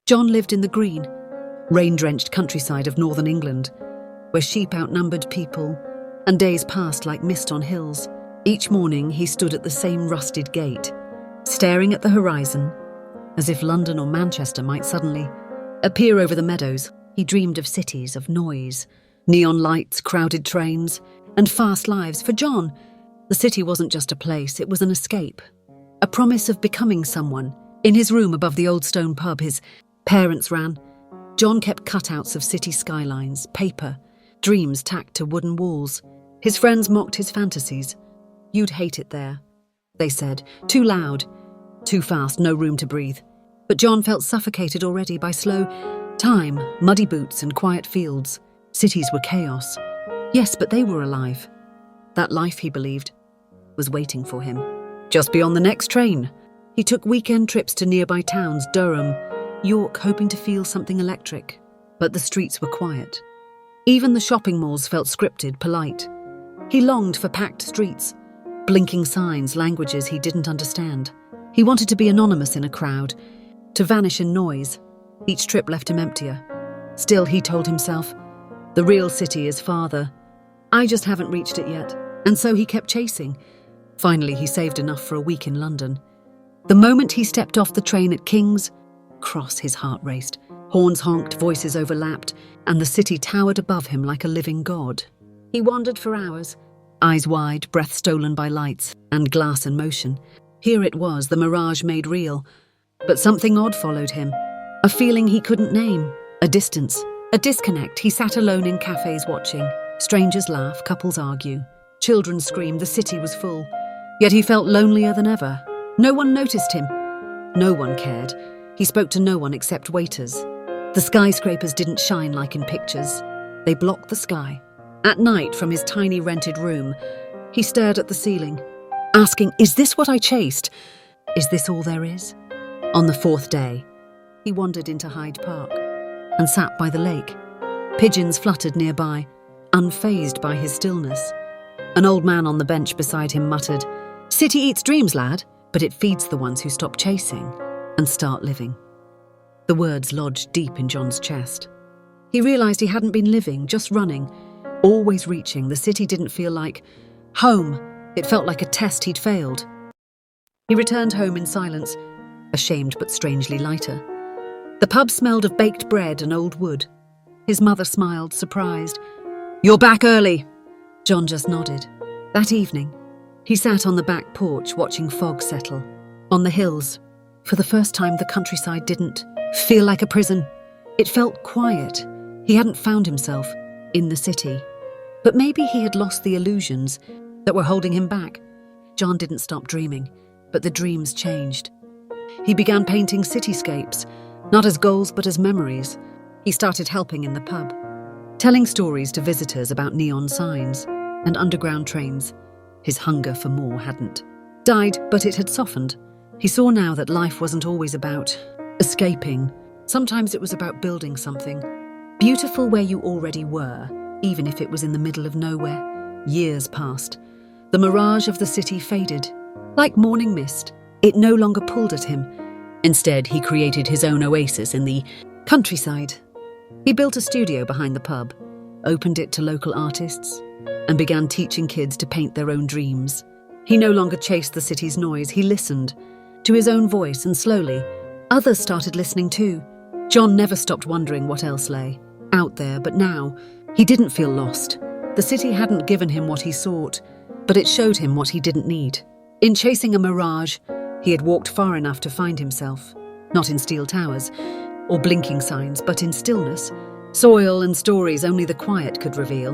John lived in the green, rain-drenched countryside of northern England, where sheep outnumbered people, and days passed like mist on hills. Each morning he stood at the same rusted gate, staring at the horizon, as if London or Manchester might suddenly appear over the meadows. He dreamed of cities, of noise, neon lights, crowded trains, and fast lives. For John, the city wasn't just a place, it was an escape, a promise of becoming someone. In his room above the old stone pub his parents ran, John kept cutouts of city skylines, paper, dreams tacked to wooden walls. His friends mocked his fantasies. "You'd hate it there," they said. "Too loud, too fast, no room to breathe." But John felt suffocated already by slow time, muddy boots and quiet fields. Cities were chaos. Yes, but they were alive. That life, he believed, was waiting for him. Just beyond the next train, he took weekend trips to nearby towns, Durham, York, hoping to feel something electric. But the streets were quiet. Even the shopping malls felt scripted, polite. He longed for packed streets, blinking signs, languages he didn't understand. He wanted to be anonymous in a crowd, to vanish in noise. Each trip left him emptier. Still, he told himself, the real city is farther. I just haven't reached it yet. And so he kept chasing. Finally, he saved enough for a week in London. The moment he stepped off the train at King's Cross, his heart raced. Horns honked, voices overlapped, and the city towered above him like a living god. He wandered for hours, eyes wide, breath stolen by lights and glass and motion. Here it was, the mirage made real. But something odd followed him. A feeling he couldn't name. A distance. A disconnect. He sat alone in cafes watching. Strangers laugh, couples argue. Children scream, the city was full. Yet he felt lonelier than ever. No one noticed him. No one cared. He spoke to no one except waiters. The skyscrapers didn't shine like in pictures. They blocked the sky. At night, from his tiny rented room, he stared at the ceiling, asking, is this what I chased? Is this all there is? On the fourth day, he wandered into Hyde Park and sat by the lake. Pigeons fluttered nearby, unfazed by his stillness. An old man on the bench beside him muttered, "City eats dreams, lad, but it feeds the ones who stop chasing and start living." The words lodged deep in John's chest. He realised he hadn't been living, just running, always reaching. The city didn't feel like home. It felt like a test he'd failed. He returned home in silence, ashamed but strangely lighter. The pub smelled of baked bread and old wood. His mother smiled, surprised. "You're back early." John just nodded. That evening, he sat on the back porch watching fog settle. On the hills, for the first time, the countryside didn't feel like a prison. It felt quiet. He hadn't found himself in the city. But maybe he had lost the illusions that were holding him back. John didn't stop dreaming, but the dreams changed. He began painting cityscapes, not as goals but as memories. He started helping in the pub, telling stories to visitors about neon signs and underground trains. His hunger for more hadn't died, but it had softened. He saw now that life wasn't always about escaping. Sometimes it was about building something beautiful where you already were, even if it was in the middle of nowhere. Years passed. The mirage of the city faded. Like morning mist, it no longer pulled at him. Instead, he created his own oasis in the countryside. He built a studio behind the pub, opened it to local artists, and began teaching kids to paint their own dreams. He no longer chased the city's noise. He listened to his own voice, and slowly, others started listening too. John never stopped wondering what else lay out there, but now he didn't feel lost. The city hadn't given him what he sought, but it showed him what he didn't need. In chasing a mirage, he had walked far enough to find himself, not in steel towers or blinking signs, but in stillness, soil and stories only the quiet could reveal.